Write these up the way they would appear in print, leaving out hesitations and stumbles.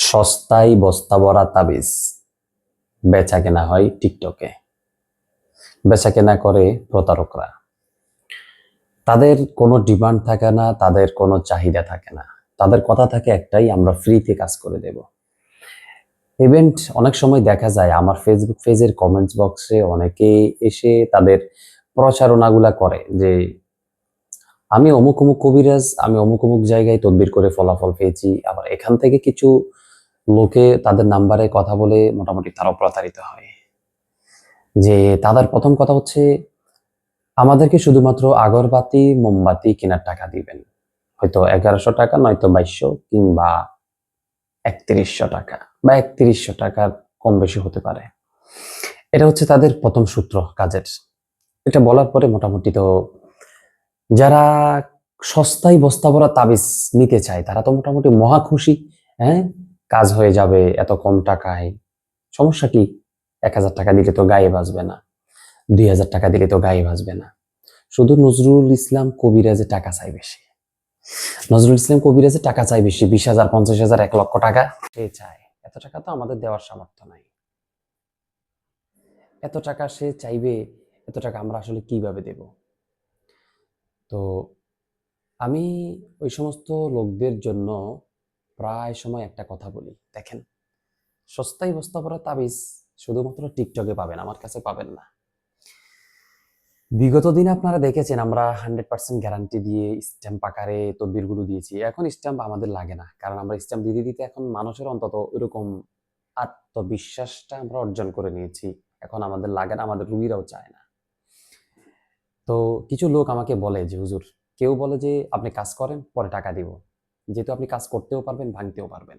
সস্তায় বস্তা ভরা তাবিজ বেচা কেনা হয় টিকটকে। বেচা কেনা করে প্রতারকরা। তাদের কোনো ডিমান্ড থাকে না, তাদের কোনো চাহিদা থাকে না। তাদের কথা থাকে একটাই, আমরা ফ্রিতে কাজ করে দেব। ইভেন্ট অনেক সময় দেখা যায় আমার ফেসবুক পেজের কমেন্টস বক্সে অনেকে এসে তাদের প্রচারণাগুলা করে যে আমি অমুক অমুক কবিরাজ, আমি অমুক অমুক জায়গায় তদবির করে ফলাফল পেয়েছি। আবার এখান থেকে কিছু লোকে তাদের নাম্বারে কথা বলে মোটামুটি তারাও প্রতারিত হয়। যে তাদের প্রথম কথা হচ্ছে আমাদেরকে শুধুমাত্র আগরবাতি মোমবাতি কেনার টাকা দিবেন, হয়তো 1100 টাকা, নয়তো 2200 কিংবা 3100 টাকা বা 3100 টাকার কম বেশি হতে পারে। এটা হচ্ছে তাদের প্রথম সূত্র কাজের। এটা বলার পরে মোটামুটি তো যারা সস্তায় বস্তা ভরা তাবিজ নিতে চায় তারা তো মোটামুটি মহা খুশি। হ্যাঁ, কাজ হয়ে যাবে এত কম টাকায়, সমস্যা কি? 1000 টাকা দিলে তো গায়ে বাজবে না, 2000 টাকা দিলে তো গায়ে বাজবে না। শুধু নজরুল ইসলাম কবিরাজে টাকা চাই বেশি। নজরুল ইসলাম কবিরাজে টাকা চাই বেশি, 20,000, 50,000, 1,00,000 টাকা সে চায়। এত টাকা তো আমাদের দেওয়ার সামর্থ্য নাই। এত টাকা সে চাইবে, এত টাকা আমরা আসলে কিভাবে দেব? তো আমি ওই সমস্ত লোকদের জন্য প্রায় সময় একটা কথা বলি, দেখেন, সস্তায় বস্তা ভরা তাবিজ শুধুমাত্র টিকটকে পাবেন, আমার কাছে পাবেন না। বিগত দিনে আপনারা দেখেছেন আমরা 100% গ্যারান্টি দিয়ে স্ট্যাম্প আকারে তদবিরগুলো দিয়েছি। এখন স্ট্যাম্প আমাদের লাগে না, কারণ আমরা স্ট্যাম্প দিতে দিতে এখন মানুষের অন্তত ওইরকম আত্মবিশ্বাসটা আমরা অর্জন করে নিয়েছি। এখন আমাদের লাগে না, আমাদের রুগীরাও চায় না। তো কিছু লোক আমাকে বলে যে হুজুর, কেউ বলে যে আপনি কাজ করেন পরে টাকা দিব, যেহেতু আপনি কাজ করতেও পারবেন ভাঙতেও পারবেন।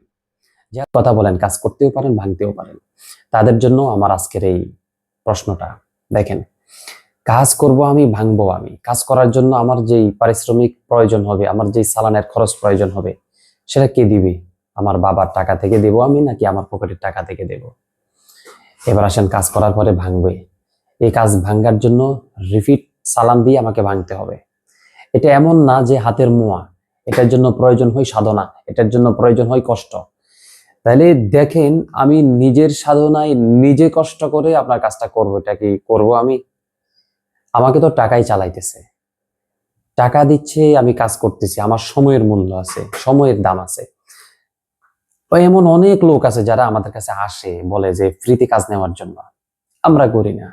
যে কথা বলেন, কাজ করতেও পারেন ভাঙতেও পারেন। তাদের জন্য আমার আজকের এই প্রশ্নটা, দেখেন, কাজ করব আমি, ভাঙবো আমি। কাজ করার জন্য আমার যেই পারিশ্রমিক প্রয়োজন হবে, আমার যেই সালানের খরচ প্রয়োজন হবে, সেটা কে দিবে? আমার বাবার টাকা থেকে দেব আমি, নাকি আমার পকেটের টাকা থেকে দেব? এবার আসেন, কাজ করার পরে ভাঙবে। এই কাজ ভাঙার জন্য রিপিট সালান দিয়ে আমাকে ভাঙতে হবে। এটা এমন না যে হাতের মোয়া, এটার জন্য প্রয়োজন হয় সাধনা, এটার জন্য প্রয়োজন হয় কষ্ট। তাহলে দেখেন, আমি নিজের সাধনায় নিজে কষ্ট করে আপনার কাজটা করবো, এটা কি করবো আমি? আমাকে তো টাকাই চালাইতেছে, টাকা দিচ্ছে, আমি কাজ করতেছি, আমার সময়ের মূল্য আছে, সময়ের দাম আছে। এমন অনেক লোক আছে যারা আমাদের কাছে আসে, বলে যে ফ্রিতে কাজ নেওয়ার জন্য। আমরা করি না,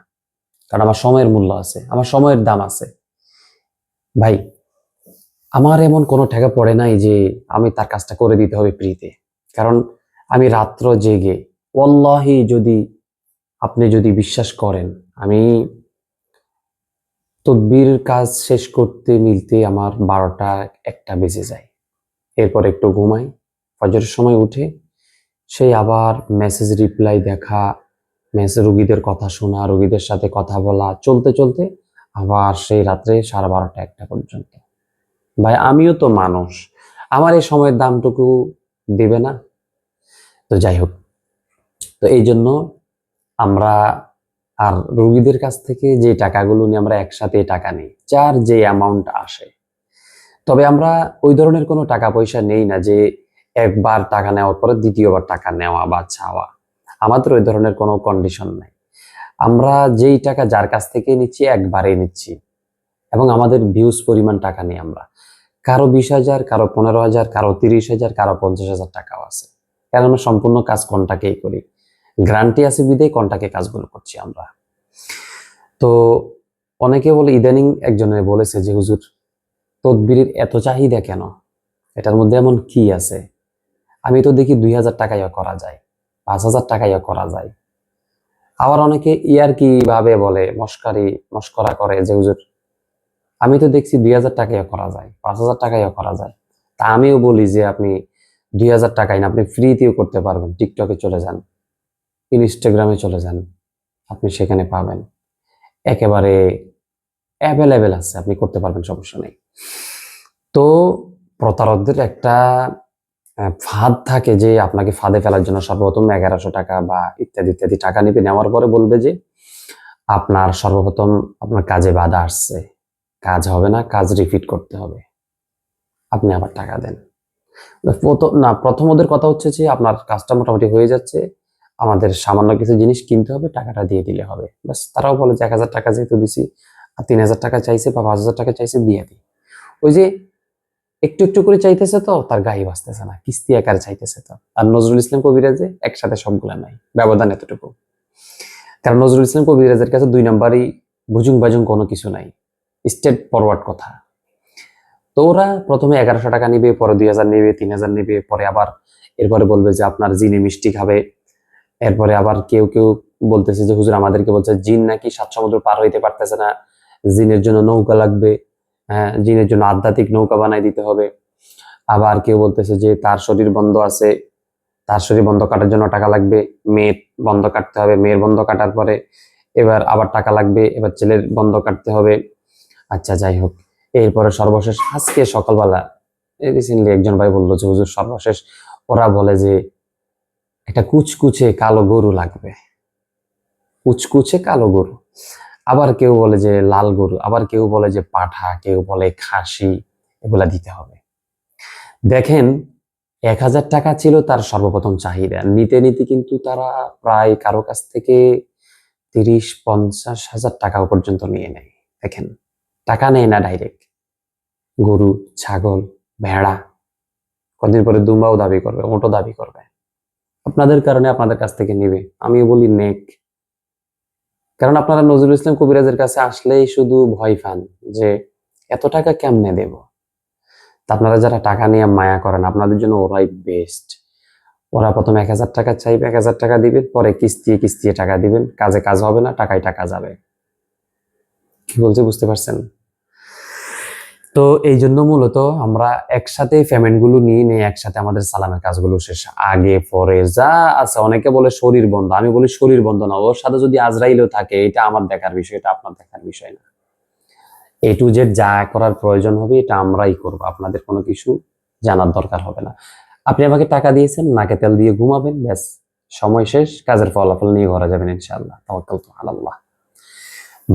কারণ আমার সময়ের মূল্য আছে, আমার সময়ের দাম আছে। ভাই, আমার এমন কোনো টাকা পড়ে নাই যে আমি তার কাজটা করে দিতে হবে ফ্রিতে। কারণ আমি রাত্র জেগে, ওয়াল্লাহি, আপনি যদি বিশ্বাস করেন, আমি তদবির কাজ শেষ করতে মিলতে আমার 12টা 1টা বেজে যায়। এরপর একটু ঘুমাই, ফজরের সময় উঠে সেই আবার মেসেজ রিপ্লাই দেখা, রুগীদের কথা শোনা, রুগীদের সাথে কথা বলা, চলতে চলতে আবার সেই রাত্রে 12:30 1টা পর্যন্ত। ভাই, আমিও তো মানুষ, আমার এই সময়ের দামটুকু দেবে না? তো যাই হোক, তো এই জন্য আমরা আর রুগীদের কাছ থেকে যে টাকাগুলো নিয়ে আমরা একসাথে টাকা নিই, যার যে অ্যামাউন্ট আসে। তবে আমরা ওই ধরনের কোনো টাকা পয়সা নেই না যে একবার টাকা নেওয়ার পরে দ্বিতীয়বার টাকা নেওয়া বা চাওয়া। আমাদের ওই ধরনের কোনো কন্ডিশন নাই। আমরা যেই টাকা যার কাছ থেকে নিচ্ছি একবারেই নিচ্ছি, এবং আমাদের ভিউজ পরিমাণ টাকা নিই আমরা। কারো 20,000, কারো 15,000, কারো 30,000, কারো 50,000 টাকাও আছে। কারণ আমরা সম্পূর্ণ কাজ কন্টাক্টেই করি, গ্যারান্টি আছে বিধায় কন্টাক্টে কাজগুলো করছি আমরা। তো অনেকে বলে, ইদানিং একজনে বলেছে যে হুজুর, তদবিরের এত চাহিদা কেন? এটার মধ্যে এমন কি আছে? আমি তো দেখি 2,000 টাকায়ও করা যায়, 5,000 টাকায়ও করা যায়। আবার অনেকে ইয়ারকি ভাবে বলে, মস্করা করে যে হুজুর, আমি তো দেখছি 2,000 টাকায়ও করা যায়, 5,000 টাকায়ও করা যায়। তা আমিও বলি যে আপনি 2,000 টাকায় না, আপনি ফ্রিতেও করতে পারবেন। টিকটকে চলে যান, ইনস্টাগ্রামে চলে যান, আপনি সেখানে পাবেন। একেবারে অ্যাভেলেবেল আছে, আপনি করতে পারবেন, সমস্যা নেই। তো প্রতারকদের একটা ফাঁদ থাকে যে আপনাকে ফাঁদে ফেলার জন্য সর্বপ্রথম 1100 টাকা বা ইত্যাদি ইত্যাদি টাকা নিবে, নেওয়ার পরে বলবে যে আপনার সর্বপ্রথম আপনার কাজে বাধা আসছে, কাজ হবে না, কাজ রিপিট করতে হবে, আপনি আবার টাকা দেন। প্রথম ওদের কথা হচ্ছে যে আপনার কাজটা মোটামুটি হয়ে যাচ্ছে, আমাদের সামান্য কিছু জিনিস কিনতে হবে, টাকাটা দিয়ে দিলে হবে। ব্যাস, তারাও বলে যে 1,000 টাকা যেহেতু দিছি, আর 3,000 টাকা চাইছে বা 5,000 টাকা চাইছে, দিয়ে দিই। ওই যে একটু একটু করে চাইতেছে, তো তার গায়ে বাঁচতেছে না, কিস্তি আকারে চাইতেছে তো। আর নজরুল ইসলাম কবিরাজে একসাথে সবগুলা নাই, ব্যবধান এতটুকু। কারণ নজরুল ইসলাম কবিরাজের কাছে 2 নাম্বারই, ভুজুং বাজুং কোনো কিছু নাই, স্টেট ফরওয়ার্ড কথা। তো ওরা প্রথমে 1,100 টাকা নিবে, পরে 2,000 নিবে, 3,000 নিবে, পরে আবার এরপরে বলবে যে আপনার জিনে মিষ্টি খাবে। এরপরে আবার কেউ কেউ বলতেছে যে হুজুর আমাদেরকে বলছে জিন নাকি 7 সমুদ্র পার হইতে পারতেছে না, জিনের জন্য নৌকা লাগবে, হ্যাঁ জিনের জন্য আধ্যাত্মিক নৌকা বানাই দিতে হবে। আবার কেউ বলতেছে যে তার শরীর বন্ধ আছে, তার শরীর বন্ধ কাটার জন্য টাকা লাগবে, মেয়ের বন্ধ কাটতে হবে, মেয়ের বন্ধ কাটার পরে এবার আবার টাকা লাগবে, এবার ছেলের বন্ধ কাটতে হবে। আচ্ছা যাই হোক, এরপরে সর্বশেষ আজকে সকালবেলা রিসেন্টলি একজন ভাই বললো যে হুজুর সর্বশেষ ওরা বলে যে একটা কুচকুচে কালো গরু লাগবে, কুচকুচে কালো গরু। আবার কেউ বলে যে লাল গরু, আবার কেউ বলে যে পাঠা, কেউ বলে খাসি, এগুলা দিতে হবে। দেখেন, 1,000 টাকা ছিল তার সর্বপ্রথম চাহিদা, নিতে নিতে কিন্তু তারা প্রায় কারো কাছ থেকে 30-50 হাজার টাকা পর্যন্ত নিয়ে নেয়। দেখেন, টাকা নেয় না ডাইরেক্ট, গরু, ছাগল, ভেড়া, কদিন পরে দুম্বাও দাবি করবে, ওটো দাবি করবে, আপনাদের কারণে আপনাদের কাছ থেকে নিবে। আমি বলি নেক, কারণ আপনারা নজরুল ইসলাম কবিরাজের কাছে আসলেই শুধু ভয় পান যে এত টাকা কেমনে দেব। তা আপনারা যারা টাকা নিয়ে মায়া করেন, আপনাদের জন্য ওরাই বেস্ট। ওরা প্রথমে 1,000 টাকা চাইবে, 1,000 টাকা দিবেন, পরে কিস্তিয়ে কিস্তিয়ে টাকা দিবেন, কাজে কাজ হবে না, টাকায় টাকা যাবে। কি বলছি বুঝতে পারছেন? তো এই জন্য মূলত আমরা একসাথে পেমেন্ট গুলো নিয়ে নিয়ে একসাথে আমাদের সালামের কাজগুলো শেষ, আগে পরে যা আছে। অনেকে বলে শরীর বন্ধ, আমি বলি শরীর বন্ধ না, ওর সাথে যদি আজরাইলও থাকে, এটা আমার দেখার বিষয়, এটা আপনার দেখার বিষয় না। এ টু জেড যা করার প্রয়োজন হবে এটা আমরাই করবো, আপনাদের কোনো কিছু জানার দরকার হবে না। আপনি আমাকে টাকা দিয়েছেন, নাকে তেল দিয়ে ঘুমাবেন, ব্যাস, সময় শেষ, কাজের ফলাফল নিয়ে ঘরে যাবেন ইনশাআল্লাহ। তাওয়াক্কালতু আলাল্লাহ।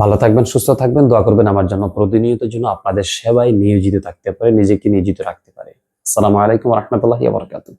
ভালো থাকবেন, সুস্থ থাকবেন, দোয়া করবেন আমার জন্য, প্রতিনিয়তের জন্য আপনাদের সেবায় নিয়োজিত থাকতে পারে, নিজেকে নিয়োজিত রাখতে পারে। আসসালামু আলাইকুম ওয়া রাহমাতুল্লাহি ওয়া বারাকাতুহু।